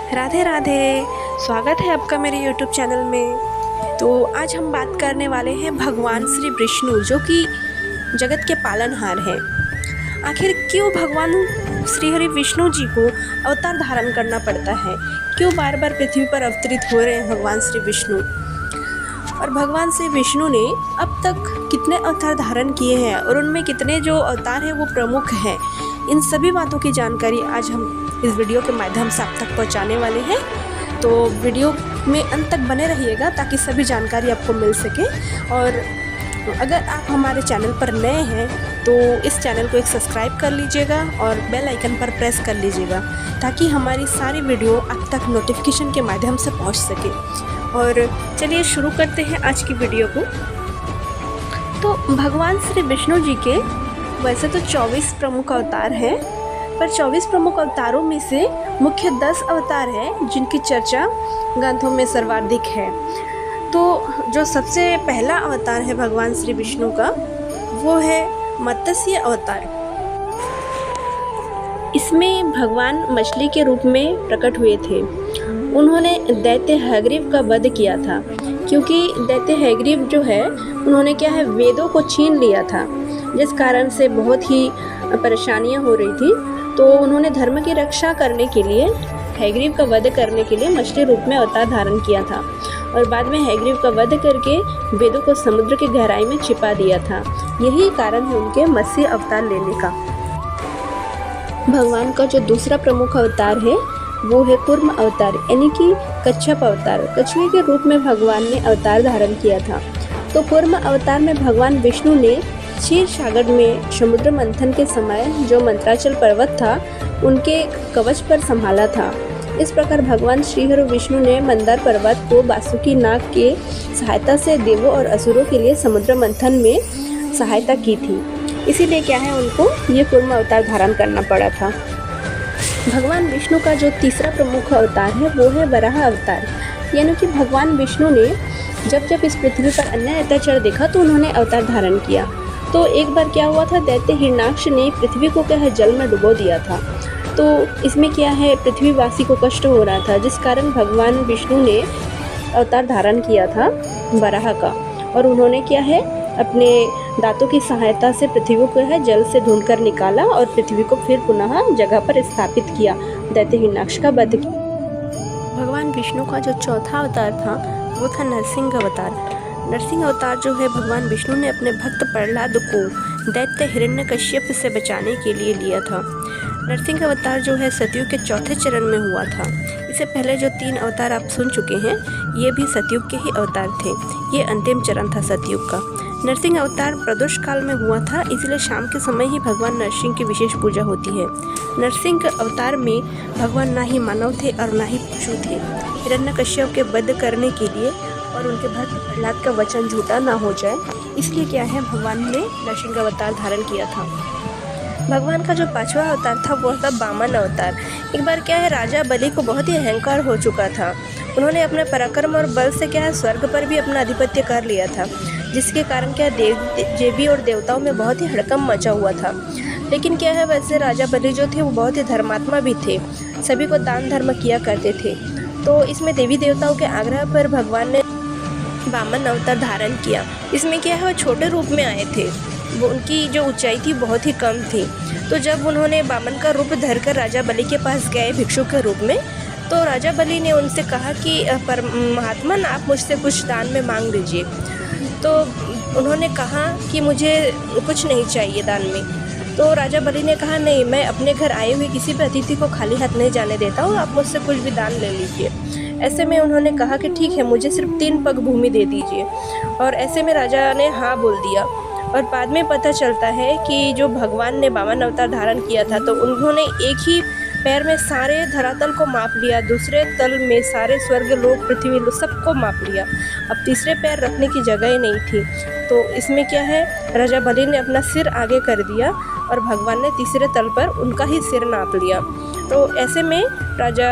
राधे राधे। स्वागत है आपका मेरे YouTube चैनल में। तो आज हम बात करने वाले हैं भगवान श्री विष्णु, जो कि जगत के पालनहार हैं। आखिर क्यों भगवान श्री हरि विष्णु जी को अवतार धारण करना पड़ता है, क्यों बार बार पृथ्वी पर अवतरित हो रहे हैं भगवान श्री विष्णु, और भगवान श्री विष्णु ने अब तक कितने अवतार धारण किए हैं और उनमें कितने जो अवतार हैं वो प्रमुख हैं। इन सभी बातों की जानकारी आज हम इस वीडियो के माध्यम से आप तक पहुंचाने वाले हैं। तो वीडियो में अंत तक बने रहिएगा ताकि सभी जानकारी आपको मिल सके। और अगर आप हमारे चैनल पर नए हैं तो इस चैनल को एक सब्सक्राइब कर लीजिएगा और बेल आइकन पर प्रेस कर लीजिएगा ताकि हमारी सारी वीडियो आप तक नोटिफिकेशन के माध्यम से पहुंच सके। और चलिए शुरू करते हैं आज की वीडियो को। तो भगवान श्री विष्णु जी के वैसे तो 24 प्रमुख अवतार हैं, पर 24 प्रमुख अवतारों में से मुख्य 10 अवतार हैं जिनकी चर्चा ग्रंथों में सर्वाधिक है। तो जो सबसे पहला अवतार है भगवान श्री विष्णु का, वो है मत्स्य अवतार। इसमें भगवान मछली के रूप में प्रकट हुए थे। उन्होंने दैत्य हयग्रीव का वध किया था, क्योंकि दैत्य हयग्रीव जो है उन्होंने क्या है वेदों को छीन लिया था, जिस कारण से बहुत ही परेशानियां हो रही थी। तो उन्होंने धर्म की रक्षा करने के लिए हयग्रीव का वध करने के लिए मछली रूप में अवतार धारण किया था, और बाद में हयग्रीव का वध करके वेदों को समुद्र की गहराई में छिपा दिया था। यही कारण है उनके मत्स्य अवतार लेने का। भगवान का जो दूसरा प्रमुख अवतार है वो है कूर्म अवतार, यानी कि कच्छप अवतार। कछुए के रूप में भगवान ने अवतार धारण किया था। तो कूर्म अवतार में भगवान विष्णु ने क्षीर सागर में समुद्र मंथन के समय जो मंत्राचल पर्वत था उनके कवच पर संभाला था। इस प्रकार भगवान श्रीहरि विष्णु ने मंदार पर्वत को वासुकी नाग के सहायता से देवों और असुरों के लिए समुद्र मंथन में सहायता की थी। इसीलिए क्या है उनको ये कूर्म अवतार धारण करना पड़ा था। भगवान विष्णु का जो तीसरा प्रमुख अवतार है वो है वराह अवतार, यानी कि भगवान विष्णु ने जब इस पृथ्वी पर अन्याय अत्याचार देखा तो उन्होंने अवतार धारण किया। तो एक बार क्या हुआ था, दैत्य हिरण्याक्ष ने पृथ्वी को क्या है जल में डुबो दिया था। तो इसमें क्या है पृथ्वीवासी को कष्ट हो रहा था, जिस कारण भगवान विष्णु ने अवतार धारण किया था वराह का। और उन्होंने क्या है अपने दांतों की सहायता से पृथ्वी को है जल से ढूंढकर निकाला और पृथ्वी को फिर पुनः जगह पर स्थापित किया, दैत्य हिरण्याक्ष का वध किया। भगवान विष्णु का जो चौथा अवतार था वो था नरसिंह अवतार। नरसिंह अवतार जो है भगवान विष्णु ने अपने भक्त प्रहलाद को दैत्य हिरण्यकश्यप से बचाने के लिए लिया था। नरसिंह अवतार जो है सतयुग के चौथे चरण में हुआ था। इससे पहले जो 3 अवतार आप सुन चुके हैं ये भी सतयुग के ही अवतार थे। ये अंतिम चरण था सतयुग का। नरसिंह अवतार प्रदोष काल में हुआ था, इसलिए शाम के समय ही भगवान नरसिंह की विशेष पूजा होती है। नरसिंह अवतार में भगवान ना ही मानव थे और ना ही पशु थे। हिरण्यकश्यप के वध करने के लिए और उनके भक्त प्रहलाद का वचन झूठा ना हो जाए, इसलिए क्या है भगवान ने नरसिंह अवतार धारण किया था। भगवान का जो 5वां अवतार था वो था वामन अवतार। एक बार क्या है राजा बलि को बहुत ही अहंकार हो चुका था। उन्होंने अपने पराक्रम और बल से क्या है स्वर्ग पर भी अपना आधिपत्य कर लिया था, जिसके कारण क्या देवी और देवताओं में बहुत ही हड़कंप मचा हुआ था। लेकिन क्या है वैसे राजा बलि जो थे वो बहुत ही धर्मात्मा भी थे, सभी को दान धर्म किया करते थे। तो इसमें देवी देवताओं के आग्रह पर भगवान ने वामन अवतार धारण किया। इसमें क्या है वो छोटे रूप में आए थे, वो उनकी जो ऊंचाई थी बहुत ही कम थी। तो जब उन्होंने वामन का रूप धरकर राजा बलि के पास गए भिक्षु के रूप में, तो राजा बलि ने उनसे कहा कि पर महात्मन आप मुझसे कुछ दान में मांग लीजिए। तो उन्होंने कहा कि मुझे कुछ नहीं चाहिए दान में। तो राजा बलि ने कहा नहीं, मैं अपने घर आए हुए किसी भी अतिथि को खाली हाथ नहीं जाने देता हूँ, आप मुझसे कुछ भी दान ले लीजिए। ऐसे में उन्होंने कहा कि ठीक है, मुझे सिर्फ 3 पग भूमि दे दीजिए। और ऐसे में राजा ने हाँ बोल दिया। और बाद में पता चलता है कि जो भगवान ने वामन अवतार धारण किया था तो उन्होंने एक ही पैर में सारे धरातल को माप लिया, दूसरे तल में सारे स्वर्ग लोक पृथ्वी सबको माप लिया। अब तीसरे पैर रखने की जगह ही नहीं थी। तो इसमें क्या है राजा बलि ने अपना सिर आगे कर दिया और भगवान ने तीसरे तल पर उनका ही सिर नाप लिया। तो ऐसे में राजा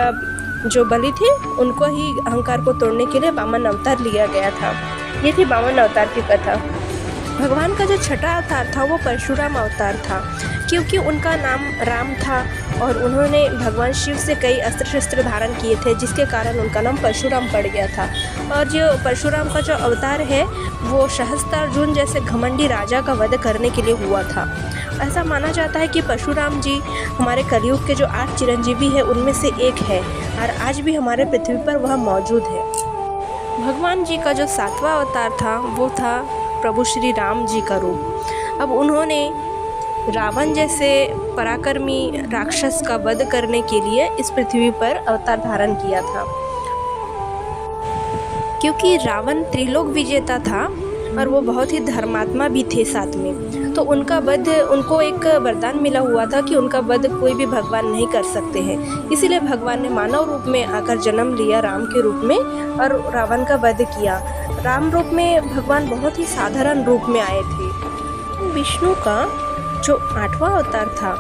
जो बलि थे उनको ही अहंकार को तोड़ने के लिए वामन अवतार लिया गया था। ये थी वामन अवतार की कथा। भगवान का जो छठा अवतार था वो परशुराम अवतार था, क्योंकि उनका नाम राम था और उन्होंने भगवान शिव से कई अस्त्र शस्त्र धारण किए थे, जिसके कारण उनका नाम परशुराम पड़ गया था। और जो परशुराम का जो अवतार है वो सहस्त्रार्जुन जैसे घमंडी राजा का वध करने के लिए हुआ था। ऐसा माना जाता है कि परशुराम जी हमारे कलयुग के जो 8 चिरंजीवी है उनमें से एक है और आज भी हमारे पृथ्वी पर वह मौजूद है। भगवान जी का जो 7वां अवतार था वो था प्रभु श्री राम जी का रूप। अब उन्होंने रावण जैसे पराक्रमी राक्षस का वध करने के लिए इस पृथ्वी पर अवतार धारण किया था। क्योंकि रावण त्रिलोक विजेता था और वो बहुत ही धर्मात्मा भी थे साथ में, तो उनका वध उनको एक वरदान मिला हुआ था कि उनका वध कोई भी भगवान नहीं कर सकते हैं। इसीलिए भगवान ने मानव रूप में आकर जन्म लिया राम के रूप में और रावण का वध किया। राम रूप में भगवान बहुत ही साधारण रूप में आए थे। विष्णु का जो 8वां अवतार था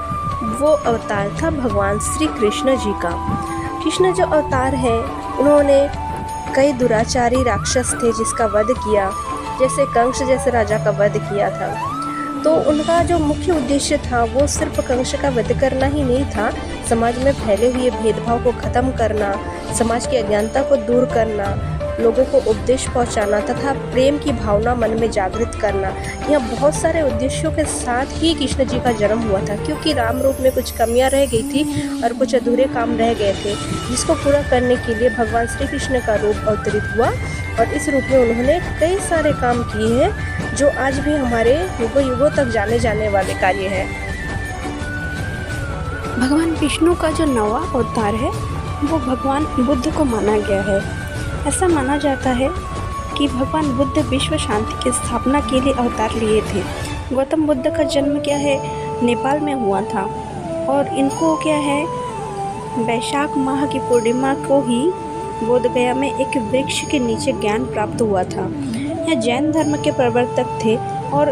वो अवतार था भगवान श्री कृष्ण जी का। कृष्ण जो अवतार है उन्होंने कई दुराचारी राक्षस थे जिसका वध किया, जैसे कंस जैसे राजा का वध किया था। तो उनका जो मुख्य उद्देश्य था वो सिर्फ कंस का वध करना ही नहीं था, समाज में फैले हुए भेदभाव को ख़त्म करना, समाज की अज्ञानता को दूर करना, लोगों को उपदेश पहुंचाना तथा प्रेम की भावना मन में जागृत करना। यह बहुत सारे उद्देश्यों के साथ ही कृष्ण जी का जन्म हुआ था, क्योंकि राम रूप में कुछ कमियां रह गई थी और कुछ अधूरे काम रह गए थे, जिसको पूरा करने के लिए भगवान श्री कृष्ण का रूप अवतरित हुआ और इस रूप में उन्होंने कई सारे काम किए हैं जो आज भी हमारे युगों युगों तक जाने जाने वाले कार्य हैं। भगवान विष्णु का जो 9वां अवतार है वो भगवान बुद्ध को माना गया है। ऐसा माना जाता है कि भगवान बुद्ध विश्व शांति की स्थापना के लिए अवतार लिए थे। गौतम बुद्ध का जन्म क्या है नेपाल में हुआ था और इनको क्या है वैशाख माह की पूर्णिमा को ही बोधगया में एक वृक्ष के नीचे ज्ञान प्राप्त हुआ था। यह जैन धर्म के प्रवर्तक थे और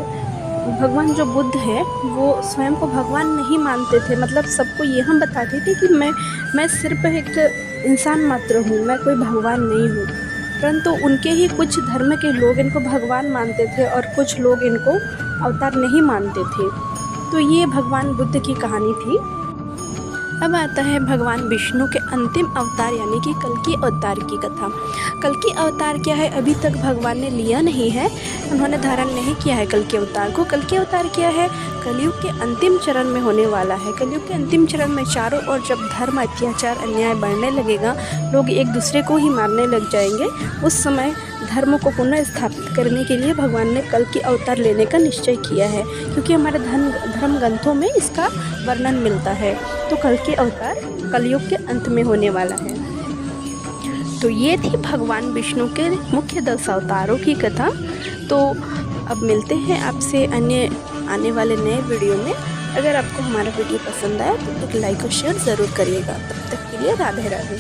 भगवान जो बुद्ध है वो स्वयं को भगवान नहीं मानते थे, मतलब सबको यह बताते थे कि मैं सिर्फ एक इंसान मात्र हूँ, मैं कोई भगवान नहीं हूँ। परंतु उनके ही कुछ धर्म के लोग इनको भगवान मानते थे और कुछ लोग इनको अवतार नहीं मानते थे। तो ये भगवान बुद्ध की कहानी थी। अब आता है भगवान विष्णु के अंतिम अवतार यानी कि कल्कि अवतार की कथा। कल्कि अवतार क्या है अभी तक भगवान ने लिया नहीं है, उन्होंने धारण नहीं किया है कल्कि अवतार को। कल्कि अवतार क्या है कलयुग के अंतिम चरण में होने वाला है। कलयुग के अंतिम चरण में चारों ओर जब धर्म अत्याचार अन्याय बढ़ने लगेगा, लोग एक दूसरे को ही मारने लग जाएंगे, उस समय धर्म को पुनः स्थापित करने के लिए भगवान ने कल्कि अवतार लेने का निश्चय किया है, क्योंकि हमारे धर्म ग्रंथों में इसका वर्णन मिलता है। तो कल्कि अवतार कलयुग के अंत में होने वाला है। तो ये थी भगवान विष्णु के मुख्य 10 अवतारों की कथा। तो अब मिलते हैं आपसे अन्य आने वाले नए वीडियो में। अगर आपको हमारा वीडियो पसंद आया तो एक लाइक और शेयर ज़रूर करिएगा। तब तक के लिए राधे राधे।